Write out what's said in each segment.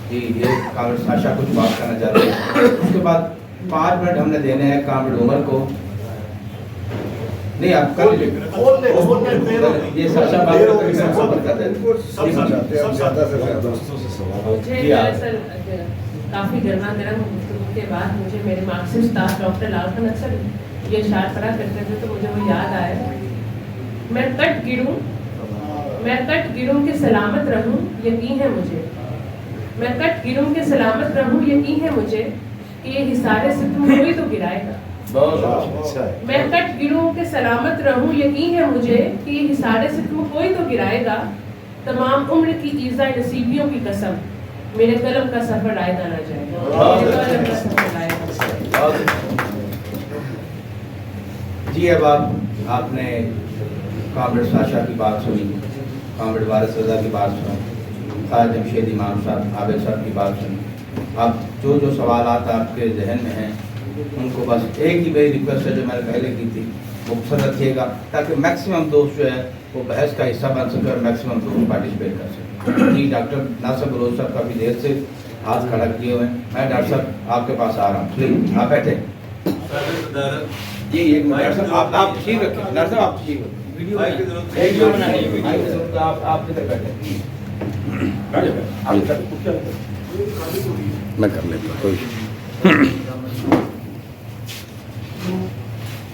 कि ये comrade Sasha कुछ बात करना चाहते हैं। उसके बाद 5 मिनट हमने देने हैं कामरेड उमर को। नहीं आप कर ये साशा बात करते हैं। काफ़ी गर्मा गर्म गुफ्तगू के बाद मुझे मेरे मार्क्सिस्ट उस्ताद डॉक्टर लाल खान अक्सर ये शायर पढ़ा करते थे, तो मुझे वो याद आया। मैं कट गिरूं के सलामत रहूं यकीन है मुझे, मैं कट गिरूं के सलामत रहूं यकीन है मुझे कि ये हिसारे सितम कोई तो गिराएगा। मैं कट गिरूं के सलामत रहूं यकीन है मुझे कि ये हिसारे सितम कोई तो गिराएगा। तमाम उम्र की ईज़ा नसीबियों की कसम, मेरे कलम का सफर आएगा ना जाएगा। जी अब आपने कामरेड साशा की बात सुनी, कामरेड वारिस रज़ा की बात सुनी, ख़ाजा जमशेद इमाम साहब आबिद साहब की बात सुनी। अब जो सवालात आपके जहन में हैं उनको बस एक ही मेरी रिक्वेस्ट है जो मैंने पहले की थी, मुख्तसर रखिएगा ताकि मैक्सिमम दोस्त जो है वो बहस का हिस्सा बन सके और मैक्सिमम दोस्त पार्टिसिपेट कर सकें। जी डॉक्टर नासिर बलोच साहब काफ़ी देर से हाथ खड़ा किए हुए हैं। मैं डॉक्टर साहब आपके पास आ रहा हूँ, प्लीज आप बैठे। जी एक मिनट डॉक्टर साहब आप ठीक रखें, डॉक्टर साहब आप ठीक रखें, वीडियो बनाइए, आप किधर बैठे, मैं कर लेता हूँ।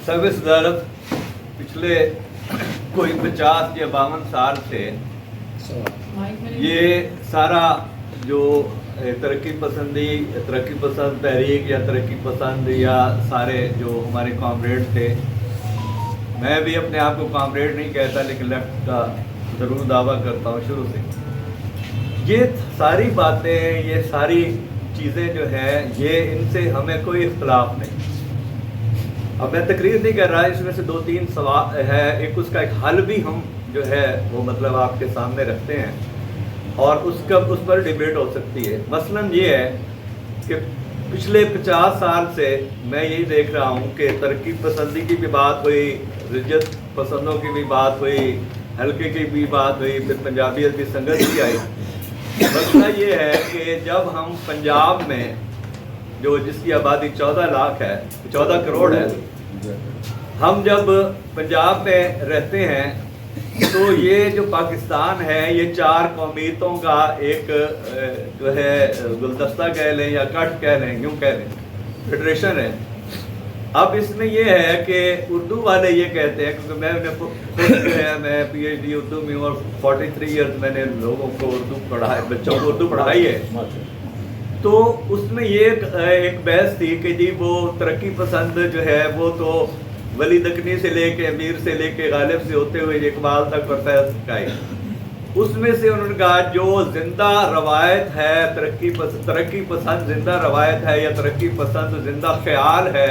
सर्विस सदारत पिछले कोई 50 या 52 साल से ये सारा जो तरक्की पसंद तहरीक या तरक्की पसंद या सारे जो हमारे कॉमरेड थे, मैं भी अपने आप को कॉमरेड नहीं कहता लेकिन लेफ्ट का ज़रूर दावा करता हूँ शुरू से। ये सारी बातें, ये सारी चीज़ें जो हैं, ये इनसे हमें कोई इख्तलाफ नहीं। अब मैं तकरीर नहीं कर रहा, इसमें से 2-3 सवाल है, एक उसका एक हल भी हम जो है वो मतलब आपके सामने रखते हैं और उस पर डिबेट हो सकती है। मसलन ये है कि पिछले 50 साल से मैं यही देख रहा हूँ कि तरक्की पसंदी की भी बात हुई, रिजत पसंदों की भी बात हुई, हल्के की भी बात हुई, फिर पंजाबियत की संगत भी आई। मसला ये है कि जब हम पंजाब में जो जिसकी आबादी 14 लाख है, 14 करोड़ है, हम जब पंजाब में रहते हैं तो ये जो पाकिस्तान है ये 4 कौमियतों का एक जो है गुलदस्ता कह लें या कट कह लें, यूँ कह लें, फेडरेशन है। अब इसमें ये है कि उर्दू वाले ये कहते हैं, क्योंकि मैं PhD उर्दू में हूँ और 43 ईयर्स मैंने लोगों को उर्दू पढ़ाया, बच्चों को उर्दू पढ़ाई है। तो उसमें ये एक बहस थी कि जी वो तरक्की पसंद जो है वो तो वली दकनी से लेके अमीर से लेके गालिब से होते हुए इकबाल तक और फैज़ तक आए। उसमें से उन्होंने कहा जो जिंदा रवायत है तरक्की पसंद जिंदा रवायत है या तरक्की पसंद जिंदा ख्याल है,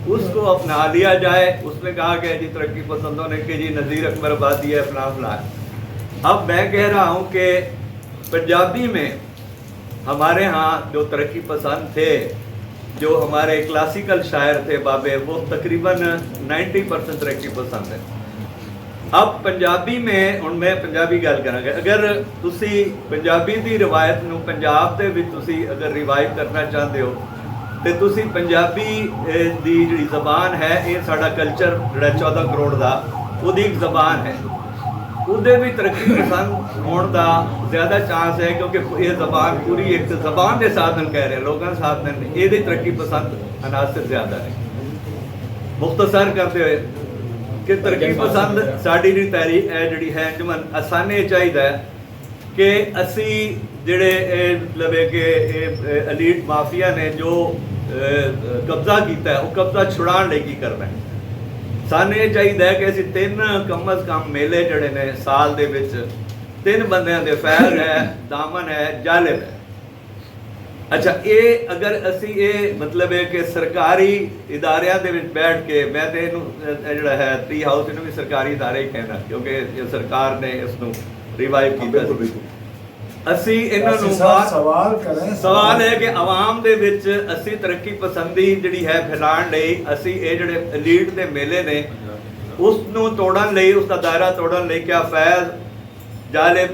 उसको अपना लिया जाए। उसमें कहा गया जी तरक्की पसंदों ने कि जी नज़ीर अकबर आबादी है, फलां फलां। अब मैं कह रहा हूँ कि पंजाबी में हमारे यहाँ जो तरक्की पसंद थे, जो हमारे क्लासिकल शायर थे बाबे, वो तकरीबन 90% तरक्की पसंद है। अब पंजाबी में ਹੁਣ मैं पंजाबी गल करांगा, अगर तुसी पंजाबी दी रिवायत नूं पंजाब दे विच तुसी अगर रिवाइव करना चाहते हो तो तुसी पंजाबी दी जिहड़ी ज़बान है, ये साडा कल्चर जिहड़ा 14 करोड़ दा उहदी एक ज़बान है, ਉਹਦੇ भी तरक्की पसंद होने का ज़्यादा चांस है, क्योंकि ये ज़बान पूरी एक ज़बान के साधन कह रहे हैं, लोगों के साधन नहीं, ये तरक्की पसंद अनासर ज़्यादा है। मुख्तसर करते हुए कि तरक्की पसंद साड़ी जी तहरीक है जी है अंजुमन, असाने चाहिए कि असी जिहड़े मतलब कि एलीट माफिया ने जो कब्जा किया है वो कब्जा छुड़ाने लई की करना है। सानू ये चाहिए कि असी 3 कम अज़ कम मेले जड़े ने साल दे विच 3 बंदियां दे फैज़ है, दामन है, जालिब है। अच्छा ये अगर असी ये मतलब है कि सरकारी इदारियां दे विच बैठ के, मैं तो इनू जिहड़ा है ट्री हाउस इनू भी सरकारी इदारे ही कहना, क्योंकि सरकार ने इसनू रिवाइव किया। असी इन्हों सवाल है कि आवाम दे विच असी तरक्की पसंदी जिहड़ी है फैलाण लई असी ये जिहड़े एलीट दे मेले ने उसनू तोड़न लई, उसका दायरा तोड़न लई क्या फैज़, जालिब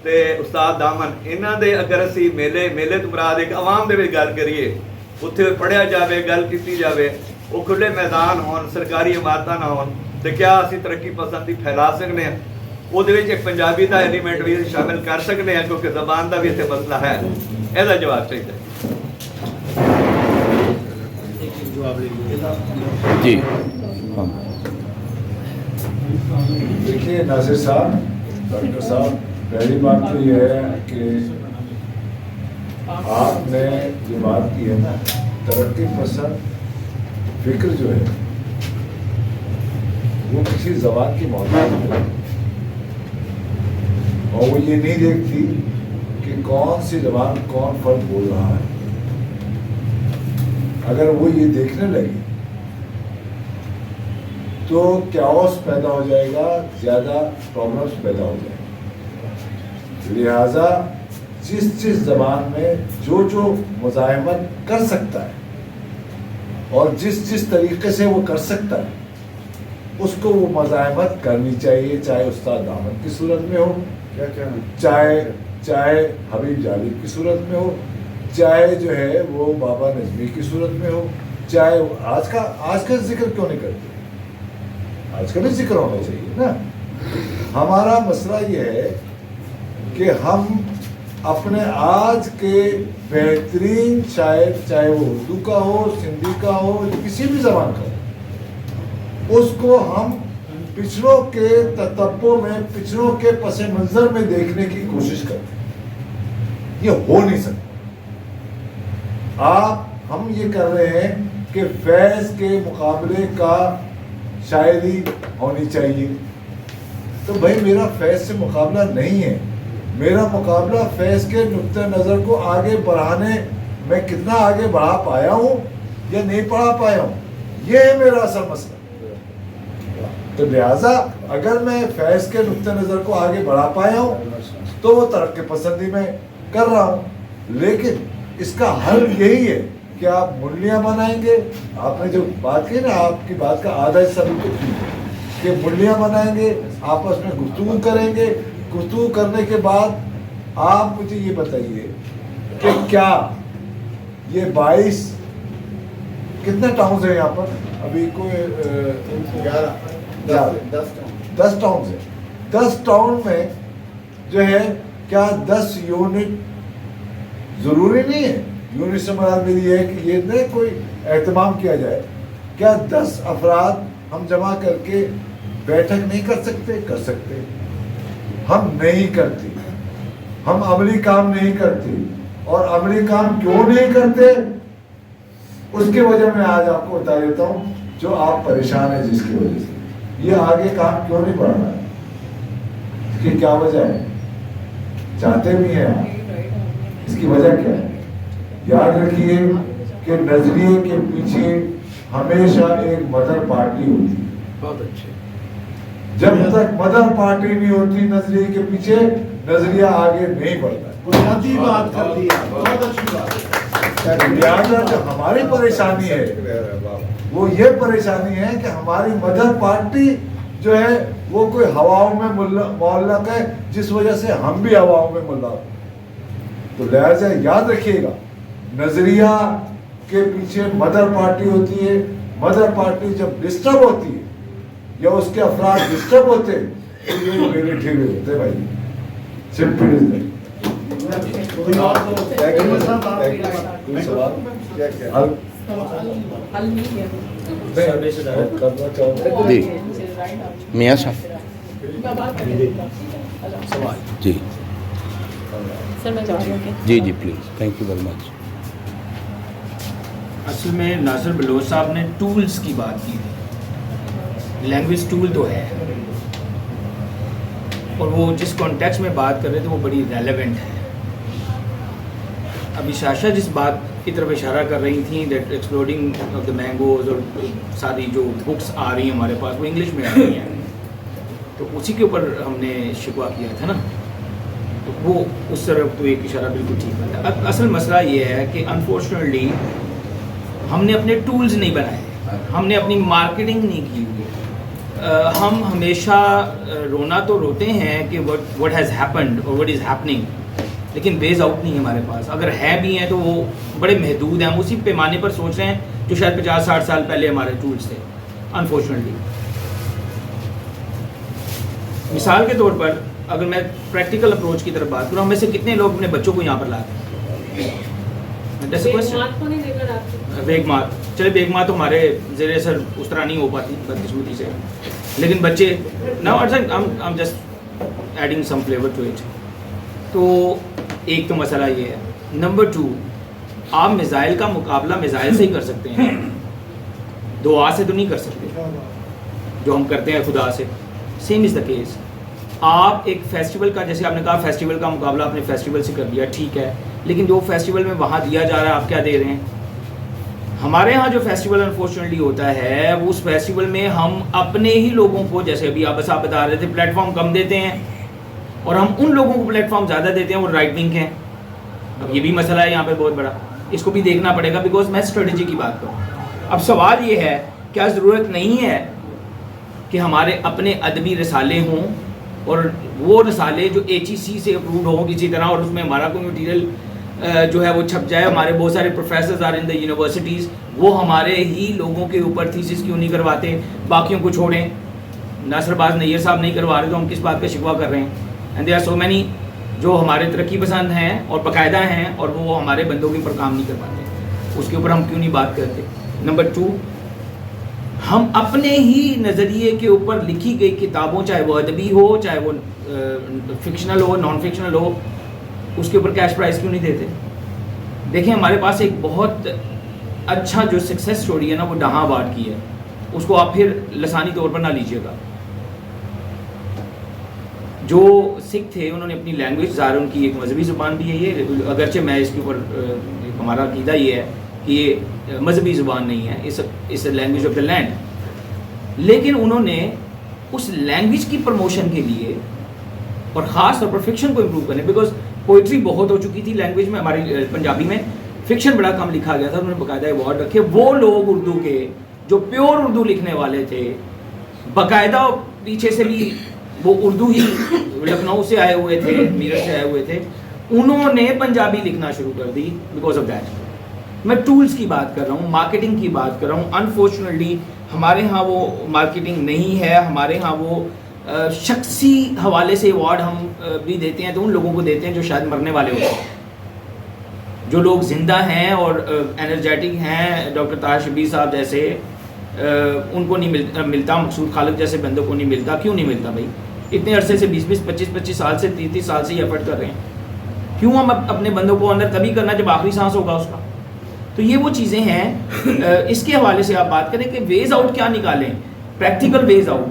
ਤੇ ਉਸਤਾਦ ਦਾਮਨ, ਇਹਨਾਂ ਦੇ ਅਗਰ ਅਸੀਂ ਮੇਲੇ ਤੋਂ ਮੁਰਾਦ ਇੱਕ ਆਵਾਮ ਦੇ ਵਿੱਚ ਗੱਲ ਕਰੀਏ, ਉੱਥੇ ਪੜ੍ਹਿਆ ਜਾਵੇ, ਗੱਲ ਕੀਤੀ ਜਾਵੇ, ਉਹ ਖੁੱਲੇ ਮੈਦਾਨ ਹੋਣ, ਸਰਕਾਰੀ ਇਮਾਰਤਾਂ ਨਾ ਹੋਣ, ਤੇ ਕਿਆ ਅਸੀਂ ਤਰੱਕੀ ਪਸੰਦੀ ਫੈਲਾ ਸਕਦੇ ਹਾਂ? ਉਹਦੇ ਵਿੱਚ ਇੱਕ ਪੰਜਾਬੀ ਦਾ ਐਲੀਮੈਂਟ ਵੀ ਸ਼ਾਮਿਲ ਕਰ ਸਕਦੇ ਹਾਂ, ਕਿਉਂਕਿ ਜ਼ਬਾਨ ਦਾ ਵੀ ਇੱਥੇ ਮਸਲਾ ਹੈ। ਇਹਦਾ ਜਵਾਬ ਚਾਹੀਦਾ जी। देखिए नासिर साहब, डॉक्टर साहब, पहली बात तो ये है कि आपने जो बात की है ना, तरक्की पसंद फिक्र जो है वो किसी जबान की मोहताज है, और वो ये नहीं देखती कि कौन सी जबान कौन फर्द बोल रहा है। अगर वो ये देखने लगी तो क्याओस पैदा हो जाएगा, ज़्यादा प्रॉब्लम्स पैदा हो जाएंगे। लिहाजा जिस ज़बान में जो मुज़ाहमत कर सकता है और जिस तरीके से वो कर सकता है, उसको वो मुज़ाहमत करनी चाहिए, चाहे उस्ताद दामन की सूरत में हो, चाहे हबीब जालिब की सूरत में हो, चाहे जो है वो बाबा नजमी की सूरत में हो, चाहे आज का जिक्र क्यों नहीं करते? आज का भी जिक्र होना चाहिए ना। हमारा मसला ये है कि हम अपने आज के बेहतरीन शायर, चाहे वो उर्दू का हो, सिंधी का हो, किसी भी ज़बान का हो, उसको हम पिछड़ों के तत्वों में, पिछड़ों के पस मंज़र में देखने की कोशिश करते हैं। ये हो नहीं सकता। हम ये कर रहे हैं कि फैज़ के मुकाबले का शायरी होनी चाहिए, तो भाई मेरा फैज़ से मुकाबला नहीं है। मेरा मुकाबला फैज़ के नुक्ते नज़र को आगे बढ़ाने में कितना आगे बढ़ा पाया हूँ या नहीं बढ़ा पाया हूँ, ये है मेरा असल मसला। तो लिहाजा अगर मैं फैज़ के नुक्ते नज़र को आगे बढ़ा पाया हूँ तो वो तरक्की पसंदी में कर रहा हूँ, लेकिन इसका हल यही है कि आप मुरलियाँ बनाएंगे। आपने जो बात की ना, आपकी बात का आधा हिस्सा बिल्कुल ठीक है कि मुरलियाँ बनाएंगे, आपस में गुफ्तगू करेंगे। गुफ्तगू करने के बाद आप मुझे ये बताइए कि क्या ये 22 कितने टाउन्स हैं यहाँ पर? अभी कोई 10 टाउन्स है। 10 टाउन में जो है क्या 10 यूनिट ज़रूरी नहीं है? यूनिट से मराद मेरी है कि ये नहीं कोई एहतमाम किया जाए, क्या 10 अफराद हम जमा करके बैठक नहीं कर सकते? कर सकते। हम नहीं करते, हम अमली काम नहीं करते। और अमली काम क्यों नहीं करते, उसकी वजह मैं आज आपको बता देता हूँ, जो आप परेशान हैं जिसकी वजह से ये आगे काम क्यों नहीं बढ़ रहा है, इसकी क्या वजह है? चाहते भी हैं आप, इसकी वजह क्या है? याद रखिए कि नजरिए के पीछे हमेशा एक मदर पार्टी होती है। बहुत अच्छे। जब तक मदर पार्टी नहीं होती नजरिए के पीछे, नजरिया आगे नहीं बढ़ता। बुनियादी बात कर दी, बहुत अच्छी बात। लिहाजा जो हमारी परेशानी है वो ये परेशानी है कि हमारी मदर पार्टी जो है वो कोई हवाओं में मुअल्लक है, जिस वजह से हम भी हवाओं में मुअल्लक। तो लिहाजा याद रखिएगा, नजरिया के पीछे मदर पार्टी होती है। मदर पार्टी जब डिस्टर्ब होती है या उसके अफराद डिस्टर्ब होते तो ये मेरे ठेले होते भाई। Simple is that. जी मियाँ साहब जी सर मैं जवाब दूँगी। जी please, thank you very much. असल में नासिर बलोच साहब ने टूल्स की बात की थी। लैंग्वेज टूल तो है, और वो जिस कॉन्टेक्स्ट में बात कर रहे थे वो बड़ी रेलेवेंट है। अभी शाशा जिस बात की तरफ इशारा कर रही थी, that exploding of the mangoes, और सारी जो बुक्स आ रही हैं हमारे पास वो इंग्लिश में आ रही हैं, तो उसी के ऊपर हमने शिकवा किया था ना, तो वो उस तरफ तो एक इशारा बिल्कुल ठीक है। असल मसला ये है कि अनफॉर्चुनेटली हमने अपने टूल्स नहीं बनाए, हमने अपनी मार्केटिंग नहीं की हुई। ہم ہمیشہ رونا تو روتے ہیں کہ what has happened اور what is happening, لیکن ویز آؤٹ نہیں ہے ہمارے پاس. اگر ہے بھی ہیں تو وہ بڑے محدود ہیں. ہم اسی پیمانے پر سوچ رہے ہیں جو شاید 50-60 سال پہلے ہمارے ٹولس تھے انفارچونیٹلی. مثال کے طور پر اگر میں پریکٹیکل اپروچ کی طرف بات کروں، ہم میں سے کتنے لوگ اپنے بچوں کو یہاں پر لاتے ہیں؟ بیگ مات، چلے بیگ مات تو ہمارے زیر اثر اس طرح نہیں ہو پاتی بدقسمتی سے، لیکن بچے نا I'm just adding some flavor to it. تو ایک تو مسئلہ یہ ہے. نمبر 2، آپ میزائل کا مقابلہ میزائل سے ہی کر سکتے ہیں، دعا سے تو نہیں کر سکتے جو ہم کرتے ہیں خدا سے. Same is the case. آپ ایک فیسٹیول کا، جیسے آپ نے کہا فیسٹیول کا مقابلہ آپ نے فیسٹیول سے کر لیا، ٹھیک ہے، لیکن جو فیسٹیول میں وہاں دیا جا رہا ہے آپ کیا دے رہے ہیں؟ ہمارے ہاں جو فیسٹیول انفارچونیٹلی ہوتا ہے وہ اس فیسٹیول میں ہم اپنے ہی لوگوں کو، جیسے ابھی آپ بتا رہے تھے، پلیٹ فارم کم دیتے ہیں اور ہم ان لوگوں کو پلیٹ فارم زیادہ دیتے ہیں وہ رائٹ ونگ ہیں. اب یہ بھی مسئلہ ہے یہاں پہ بہت بڑا، اس کو بھی دیکھنا پڑے گا بیکاز میں اسٹریٹجی کی بات کروں. اب سوال یہ ہے، کیا ضرورت نہیں ہے کہ ہمارے اپنے ادبی رسالے ہوں اور وہ رسالے جو HEC سے اپروڈ ہوں کسی طرح، اور اس میں ہمارا کوئی مٹیریل جو ہے وہ چھپ جائے. ہمارے بہت سارے professors are in the universities, وہ ہمارے ہی لوگوں کے اوپر تھیسس کیوں نہیں کرواتے، باقیوں کو چھوڑیں. ناصر باز نیر صاحب نہیں کروا رہے تو ہم کس بات کا شکوہ کر رہے ہیں؟ And there are so many جو ہمارے ترقی پسند ہیں اور باقاعدہ ہیں اور وہ ہمارے بندوں کے اوپر کام نہیں کر پاتے، اس کے اوپر ہم کیوں نہیں بات کرتے؟ نمبر 2، ہم اپنے ہی نظریے کے اوپر لکھی گئی کتابوں، چاہے وہ ادبی ہو چاہے وہ فکشنل ہو نان فکشنل ہو، اس کے اوپر کیش پرائز کیوں نہیں دیتے؟ دیکھیں ہمارے پاس ایک بہت اچھا جو سکسیس سٹوری ہے نا وہ ڈہاں آباد کی ہے، اس کو آپ پھر لسانی طور پر نہ لیجیے گا. جو سکھ تھے انہوں نے اپنی لینگویج، ظاہر ان کی ایک مذہبی زبان بھی ہے یہ، اگرچہ میں اس کے اوپر ہمارا عقیدہ یہ ہے کہ یہ مذہبی زبان نہیں ہے، اس لینگویج آف دا لینڈ، لیکن انہوں نے اس لینگویج کی پروموشن کے لیے اور خاص طور پر فکشن کو امپروو کرنے، بیکاز پوئٹری بہت ہو چکی تھی لینگویج میں، ہماری پنجابی میں فکشن بڑا کم لکھا گیا تھا، انہوں نے باقاعدہ ایوارڈ رکھے. وہ لوگ اردو کے جو پیور اردو لکھنے والے تھے، باقاعدہ پیچھے سے بھی وہ اردو ہی لکھنؤ سے آئے ہوئے تھے، میرٹھ سے آئے ہوئے تھے، انہوں نے پنجابی لکھنا شروع کر دی بیکاز آف دیٹ. میں ٹولز کی بات کر رہا ہوں، مارکیٹنگ کی بات کر رہا ہوں. انفارچونیٹلی ہمارے ہاں وہ مارکیٹنگ نہیں ہے. ہمارے ہاں وہ شخصی حوالے سے ایوارڈ ہم بھی دیتے ہیں تو ان لوگوں کو دیتے ہیں جو شاید مرنے والے ہوتے ہیں. جو لوگ زندہ ہیں اور انرجیٹک ہیں، ڈاکٹر طاہر شبیر صاحب جیسے، ان کو نہیں ملتا. مقصود خالق جیسے بندوں کو نہیں ملتا. کیوں نہیں ملتا بھائی؟ اتنے عرصے سے 20 25 سال سے 30 سال سے یہ ایفرٹ کر رہے ہیں. کیوں ہم اپنے بندوں کو اندر تبھی کرنا جب آخری سانس ہوگا اس کا؟ تو یہ وہ چیزیں ہیں. اس کے حوالے سے آپ بات کریں کہ ویز آؤٹ کیا نکالیں، پریکٹیکل ویز آؤٹ،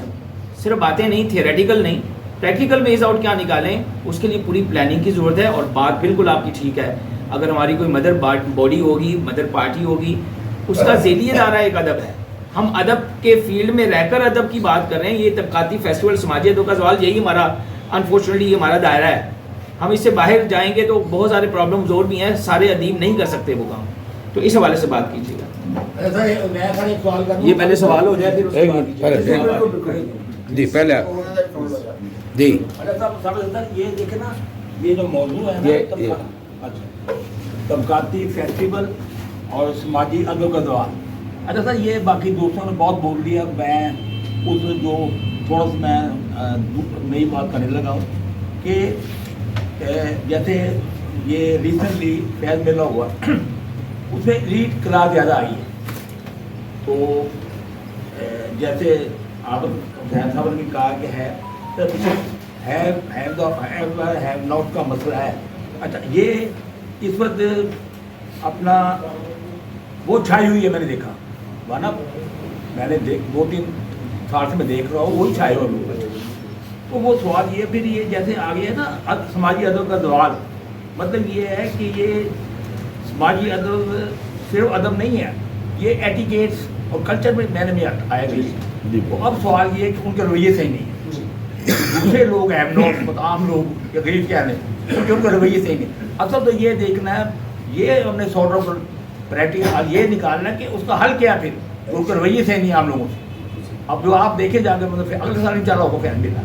صرف باتیں نہیں، تھیوریٹیکل نہیں، پریکٹیکل ویز آؤٹ کیا نکالیں، اس کے لیے پوری پلاننگ کی ضرورت ہے. اور بات بالکل آپ کی ٹھیک ہے، اگر ہماری کوئی مدر باڈی ہوگی، مدر پارٹی ہوگی، اس کا ذیلی ادارہ ایک ادب ہے. ہم ادب کے فیلڈ میں رہ کر ادب کی بات کر رہے ہیں. یہ طبقاتی فیسٹیول سماجی ادب کا سوال، یہی ہمارا انفارچونیٹلی ہمارا دائرہ ہے. ہم اس سے باہر جائیں گے تو بہت سارے پرابلمز اور بھی ہیں، سارے ادیب نہیں کر سکتے وہ کام. تو اس حوالے سے بات کیجیے گا. یہ پہلے سوال ہو جائے پھر جی پہلے جی یہ دیکھیں نا، یہ جو موضوع ہے نا طبقاتی فیسٹیول اور سماجی ادب کا دور. اچھا سر، یہ باقی دوستوں نے بہت بول دیا، میں اس جو تھوڑا سا میں نئی بات کرنے لگا ہوں کہ جیسے یہ ریسنٹلی فیض میلہ ہوا، اس میں ایلیٹ کلاس زیادہ آئی ہے. تو جیسے آپ حسین صاحب نے کہا کہ ہیو ناٹ کا مسئلہ ہے. اچھا، یہ اس وقت اپنا وہ چھائی ہوئی ہے، میں نے دیکھا ورنہ میں نے 2-3 سال سے میں دیکھ رہا ہوں وہی چھائے ہوئے. تو وہ سوال یہ پھر یہ جیسے آ گیا ہے نا سماجی ادب کا سوال، مطلب یہ ہے کہ یہ سماجی ادب صرف ادب نہیں ہے، یہ ایٹیکیٹس اور کلچر میں میں نے آیا گئی. تو اب سوال یہ ہے کہ ان کے رویے صحیح نہیں ہے. دوسرے لوگ ہیں نوٹ عام لوگ یا غریب کیا نہیں، کیونکہ ان کا رویے صحیح نہیں. اصل تو یہ دیکھنا ہے، یہ ہم نے سارٹ آف پریکٹیکل یہ نکالنا ہے کہ اس کا حل کیا، پھر ان کے رویے صحیح نہیں عام لوگوں سے. اب جو آپ دیکھے جا کے مطلب اگلے سال انشاءاللہ ہوگا فین دینا،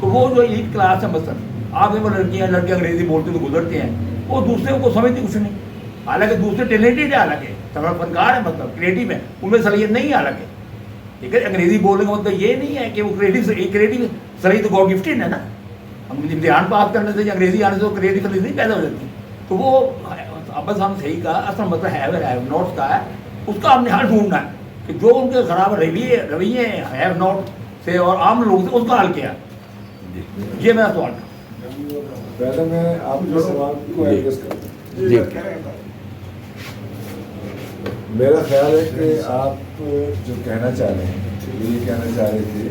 تو وہ جو ایک کلاس ہے مثلاً آپ دیکھو لڑکیاں لڑکے انگریزی بولتے تو گزرتے ہیں، وہ دوسرے کو سمجھتے کچھ نہیں، حالانکہ دوسرے ٹیلنٹڈ ہے، حالانکہ تمام فنکار ہے، مطلب کریٹو ہے، ان میں صلاحیت نہیں ہے حالانکہ، لیکن انگریزی بولنے کا مطلب یہ نہیں ہے کہ وہ کریٹو صلاحیت تو گاڈ گفٹڈ ہے نا، ہم امتحان پاس کرنے سے انگریزی آنے سے کریٹو صلاحیت نہیں پیدا ہو جاتی، تو وہ ابس ہم صحیح کہا، اصل مطلب ہیو ناٹس کا ہے، اس کا ہم نے حل ڈھونڈنا ہے کہ جو ان کے خراب رویے ہیں ہیو ناٹ سے اور عام لوگ سے، اس کا حل کیا، یہ میرا سوال تھا۔ پہلے میں آپ کے سوال کو ایڈریس کروں۔ جی میرا خیال ہے کہ آپ جو کہنا چاہ رہے ہیں یہ کہنا چاہ رہے تھے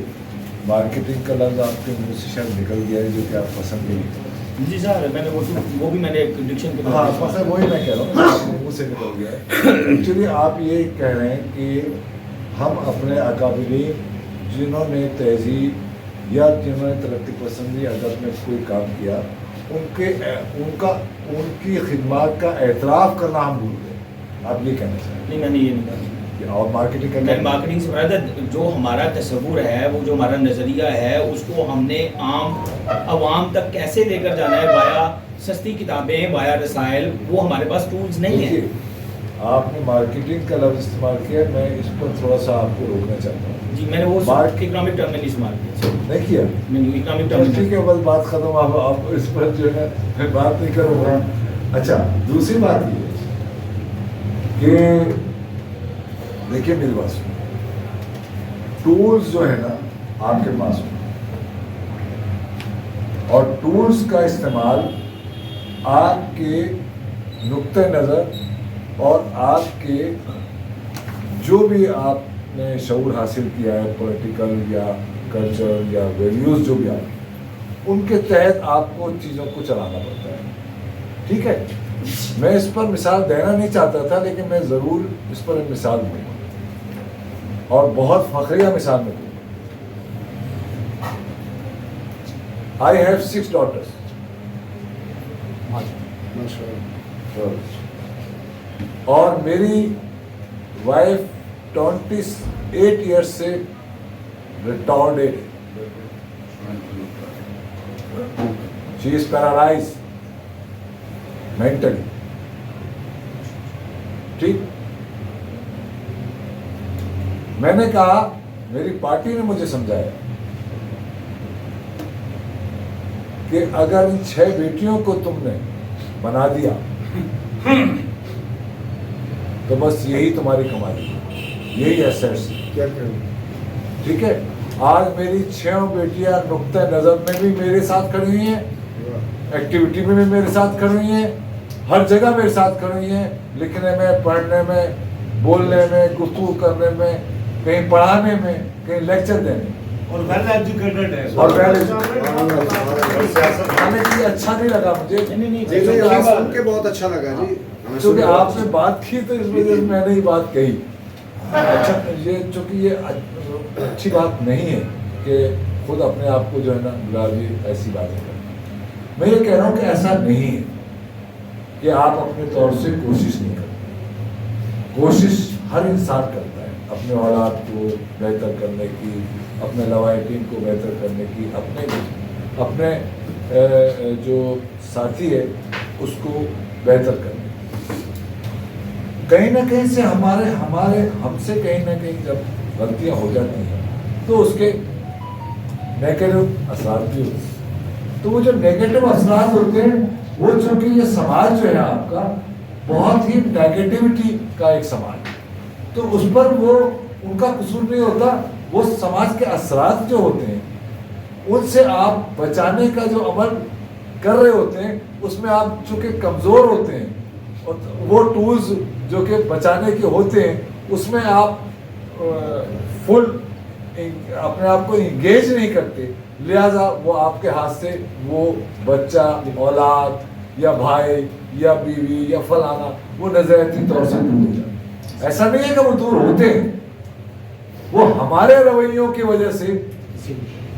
مارکیٹنگ کا لفظ آپ کے منہ سے شاید نکل گیا ہے جو کہ آپ پسند نہیں کرتے۔ جی سر، میں نے وہ بھی میں نے ایک ڈکشن کے ہاں پسند وہی میں کہہ رہا ہوں، آپ کے منہ سے نکل گیا ہے۔ ایکچولی آپ یہ کہہ رہے ہیں کہ ہم اپنے اکابرین جنہوں نے تہذیب یا جنہوں نے ترقی پسندی ادب میں کوئی کام کیا ان کی خدمات کا اعتراف کرنا ہم بھول گئے، آپ یہ کہنا چاہیں نہیں، میں نے یہ نہیں کہا، گے اور مارکیٹنگ کرنا مارکیٹنگ سے مراد جو ہمارا تصور ہے، وہ جو ہمارا نظریہ ہے، اس کو ہم نے عام عوام تک کیسے لے کر جانا ہے، وایا سستی کتابیں، وایا رسائل، وہ ہمارے پاس ٹولز نہیں ہیں۔ آپ نے مارکیٹنگ کا لفظ استعمال کیا، میں اس پر تھوڑا سا آپ کو روکنا چاہتا ہوں۔ جی میں نے وہ اکنامک ٹرم میں نہیں استعمال کیا، نہیں کیا، میں نے اکنامک ٹرم ٹھیک ہے، بس بات ختم، آپ اس پر جو ہے میں بات نہیں کروں گا۔ اچھا، دوسری بات یہ ہے کہ دیکھیے میری بات سنیں، ٹولز جو ہے نا آپ کے پاس ہوں، اور ٹولز کا استعمال آپ کے نقطہ نظر اور آپ کے جو بھی آپ نے شعور حاصل کیا ہے پولیٹیکل یا کلچر یا ویلیوز جو بھی آپ، ان کے تحت آپ کو چیزوں کو چلانا پڑتا ہے، ٹھیک ہے۔ میں اس پر مثال دینا نہیں چاہتا تھا، لیکن میں ضرور اس پر ایک مثال دوں گا اور بہت فخریہ مثال میں دوں گا۔ I have 6 daughters. اور میری وائف 28 ایئرس سے ریٹارڈ ہے، شی از پیرالائز مینٹلی، ٹھیک۔ میں نے کہا، میری پارٹی نے مجھے سمجھایا کہ اگر ان 6 بیٹیوں کو تم نے بنا دیا تو بس یہی تمہاری کمائی، یہی ایسیٹس، ٹھیک ہے۔ آج میری 6 بیٹیاں نقطہ نظر میں بھی میرے ساتھ کھڑی ہوئی ہیں، ایکٹیویٹی میں بھی میرے ساتھ کھڑی ہوئی ہیں، ہر جگہ میرے ساتھ کھڑی ہوئی ہیں، لکھنے میں، پڑھنے میں، بولنے میں، گفتگو کرنے میں، کہیں پڑھانے میں، کہیں لیکچر دینے میں، اور ویل ایجوکیٹڈ ہے، اور ہمیں یہ اچھا نہیں لگا مجھے، سن کے بہت اچھا لگا جی، کیونکہ آپ نے بات کی تو اس وجہ سے میں نے یہ بات کہی۔ اچھا، یہ چونکہ یہ اچھی بات نہیں ہے کہ خود اپنے آپ کو جو ہے نا بلاوی ایسی باتیں کریں۔ میں یہ کہہ رہا ہوں کہ ایسا نہیں ہے کہ آپ اپنے طور سے کوشش نہیں کرتے، کوشش ہر انسان کرتا ہے اپنے اولاد کو بہتر کرنے کی، اپنے لوائقین کو بہتر کرنے کی، اپنے جو ساتھی ہے اس کو بہتر کرنے کی۔ کہیں نہ کہیں سے ہم سے کہیں نہ کہیں جب غلطیاں ہو جاتی ہیں تو اس کے نیگیٹو اثرات بھی ہوتے ہیں، تو وہ جو نیگیٹو اثرات ہوتے ہیں وہ چونکہ یہ سماج جو ہے آپ کا بہت ہی نیگیٹیوٹی کا ایک سماج ہے، تو اس پر وہ ان کا قصور نہیں ہوتا، وہ سماج کے اثرات جو ہوتے ہیں ان سے آپ بچانے کا جو عمل کر رہے ہوتے ہیں اس میں آپ چونکہ کمزور ہوتے ہیں، اور وہ ٹولز جو کہ بچانے کے ہوتے ہیں اس میں آپ فل اپنے آپ کو انگیج نہیں کرتے، لہذا وہ آپ کے ہاتھ سے وہ بچہ، اولاد یا بھائی یا بیوی یا فلانا وہ نظریاتی طور سے دور ہو جاتے۔ ایسا نہیں ہے کہ وہ دور ہوتے ہیں، وہ ہمارے رویوں کی وجہ سے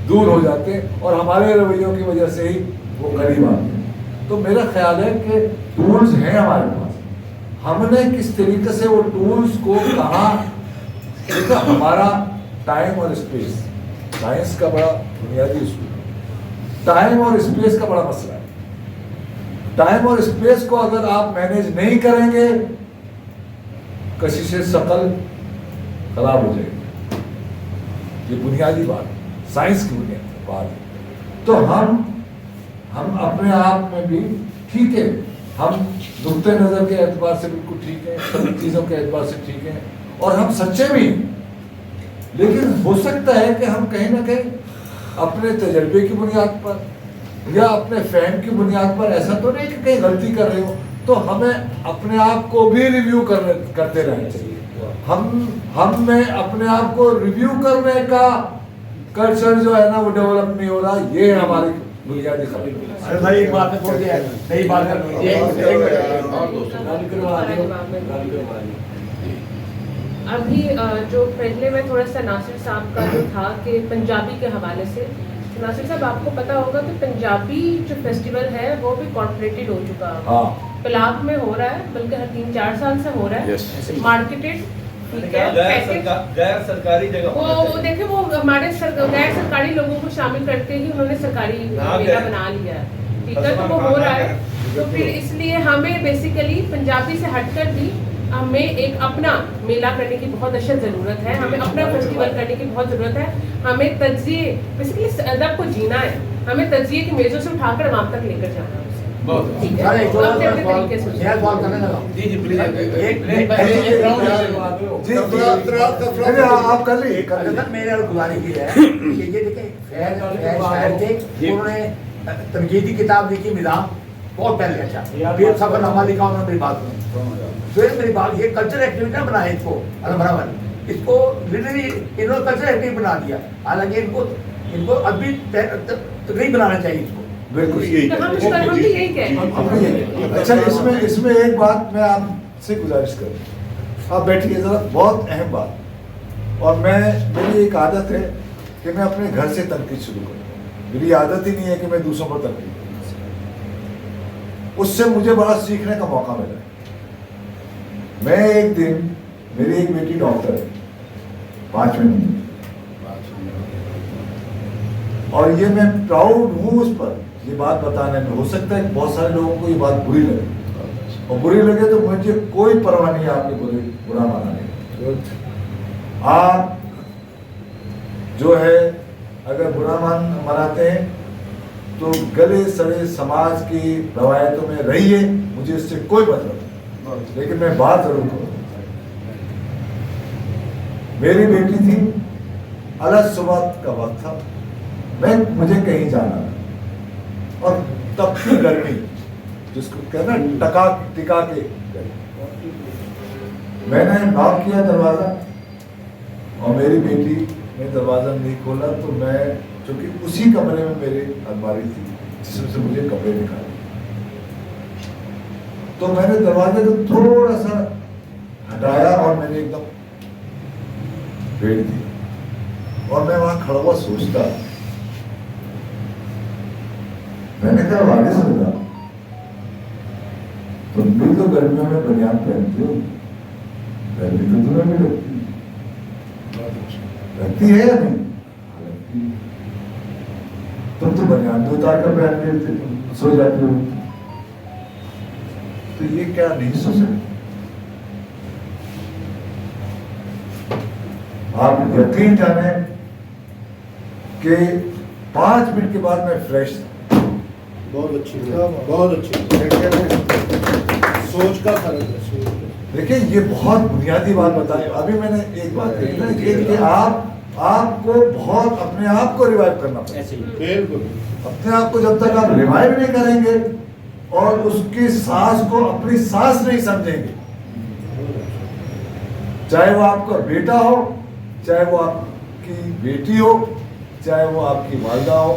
دور ہو جاتے ہیں اور ہمارے رویوں کی وجہ سے ہی وہ قریب آتے ہیں۔ تو میرا خیال ہے کہ ٹولز ہیں ہمارے پاس، ہم نے کس طریقے سے وہ ٹولز کو کہاں، ہمارا टाइम और स्पेस, साइंस का बड़ा बुनियादी उसूल है। टाइम और स्पेस का बड़ा मसला है। टाइम और स्पेस को अगर आप मैनेज नहीं करेंगे, कशिश शकल खराब हो जाएगी। ये बुनियादी बात, साइंस की बुनियादी बात है। तो हम अपने आप में भी ठीक है, हम नुक्ते नज़र के एतबार से बिल्कुल ठीक है, सभी चीज़ों के एतबार से ठीक है, और हम सच्चे भी हैं। लेकिन हो सकता है कि हम कहीं ना कहीं अपने तजर्बे की बुनियाद पर या अपने फहम की बुनियाद पर, ऐसा तो नहीं कि कहीं गलती कर रहे हो, तो हमें अपने आप को भी रिव्यू करते रहना चाहिए। हम में अपने आप को रिव्यू करने का कल्चर जो है ना, वो डेवलप नहीं हो रहा। ये है हमारी बुनियादी खराबी। अरे भाई एक बात छोड़ दिया, सही बात अभी जो पहले मैं थोड़ा सा नासिर साहब का जो था कि पंजाबी के हवाले से, नासिर साहब आपको पता होगा कि पंजाबी जो फेस्टिवल है वो भी कॉर्पोरेटेड हो चुका है। पलाग में हो रहा है, बल्कि 3-4 साल से हो रहा है, मार्केटेड, ठीक है, गैर सरकारी जगह वो देखिए, वो हमारे गैर सरकारी लोगों को शामिल करते ही उन्होंने सरकारी मेला बना लिया है, ठीक है, तो वो हो रहा है। तो फिर इसलिए हमें बेसिकली पंजाबी से हटकर भी हमें एक अपना मेला करने की बहुत अशद ज़रूरत है, हमें अपना फेस्टिवल करने की बहुत ज़रूरत है। हमें तज्जिए, बेसिकली अदब को जीना है, हमें तज्जिए की मेज़ों से उठाकर वहाँ तक लेकर जाना है। ठीक है, अपने अपने तरीके से। आप कर लीजिए। मेरे और गुजारिश ये है कि ये देखें, शायर थे, उन्होंने तनकीदी किताब लिखी निज़ाम बहुत पहले, अच्छा फिर सफरनामा लिखा उन्होंने, मेरी बात में फिर मेरी बात, ये कल्चर एक्टिविटी ना बनाए इसको बराबर, इसको लिटरली इन्होंने कल्चर एक्टिविटी बना दिया। हालांकि इनको अभी तकरीब बनाना चाहिए इसको। बिल्कुल यही कहें। अच्छा, इसमें एक बात मैं आपसे गुजारिश करूँ, आप बैठिए जरा, बहुत अहम बात। और मेरी एक आदत है कि मैं अपने घर से तनकीद शुरू करूँ। मेरी आदत ही नहीं है कि मैं दूसरों पर तनकीद करूँ। उससे मुझे बड़ा सीखने का मौका मिला है। मैं एक दिन, मेरी एक बेटी डॉक्टर है, 5वें नंबर, और ये मैं प्राउड हूँ उस पर, ये बात बताने में। हो सकता है बहुत सारे लोगों को ये बात बुरी लगे, और बुरी लगे तो मुझे कोई परवाह नहीं है आपके बुरा मानने। आप जो है अगर बुरा मनाते हैं तो गले सड़े समाज की रवायतों में रहिए, मुझे इससे कोई मतलब नहीं। लेकिन मैं बात जरूर करूँ, मेरी बेटी थी, अलग सुबह का वक्त था, मुझे कहीं जाना था, और तब की गर्मी, जिसको कहना टिका के गर्मी। मैंने नॉक किया दरवाजा, और मेरी बेटी ने दरवाजा नहीं खोला, तो मैं, चूंकि उसी कमरे में मेरी अलमारी थी जिसमें से मुझे कपड़े निकाले, तो मैंने दरवाजे को थोड़ा सा हटाया और मैंने एकदम भेड़ दिया। और मैं वहां खड़ा हुआ सोचता, मैंने कहा वाले समझा, तुम भी तो गर्मियों में बनियान पहनते हो, गर्मी तो तुम्हें भी लगती है या नहीं? तुम तो बनियान तो उतार कर पहन लेते, तुम सो जाते हो, तो ये क्या नहीं सो सकते? आप यकीन जाने कि 5 मिनट के बाद मैं फ्रेश था। बहुत अच्छी, बहुत अच्छी सोच का फर्क है। देखिए, ये बहुत बुनियादी बात बताई। अभी मैंने एक बात कही ना कि आपको बहुत अपने आप को रिवाइव करना पड़ेगा। अपने आप को जब तक आप रिवाइव नहीं करेंगे और उसकी सांस को अपनी सांस नहीं समझेंगे, चाहे वो आपका बेटा हो, चाहे वो आपकी बेटी हो, चाहे वो आपकी वालिदा हो,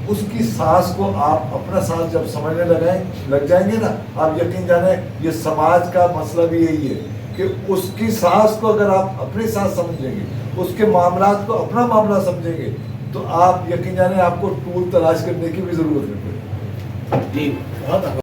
उसकी सांस को आप अपना सांस जब समझने लग जाएंगे ना, आप यकीन जाने ये समाज का मसला भी यही है कि उसकी सांस को अगर आप अपनी सांस समझेंगे, उसके मामलात को अपना मामला समझेंगे, तो आप यकीन जाने आपको टूल तलाश करने की भी जरूरत नहीं पड़ेगी।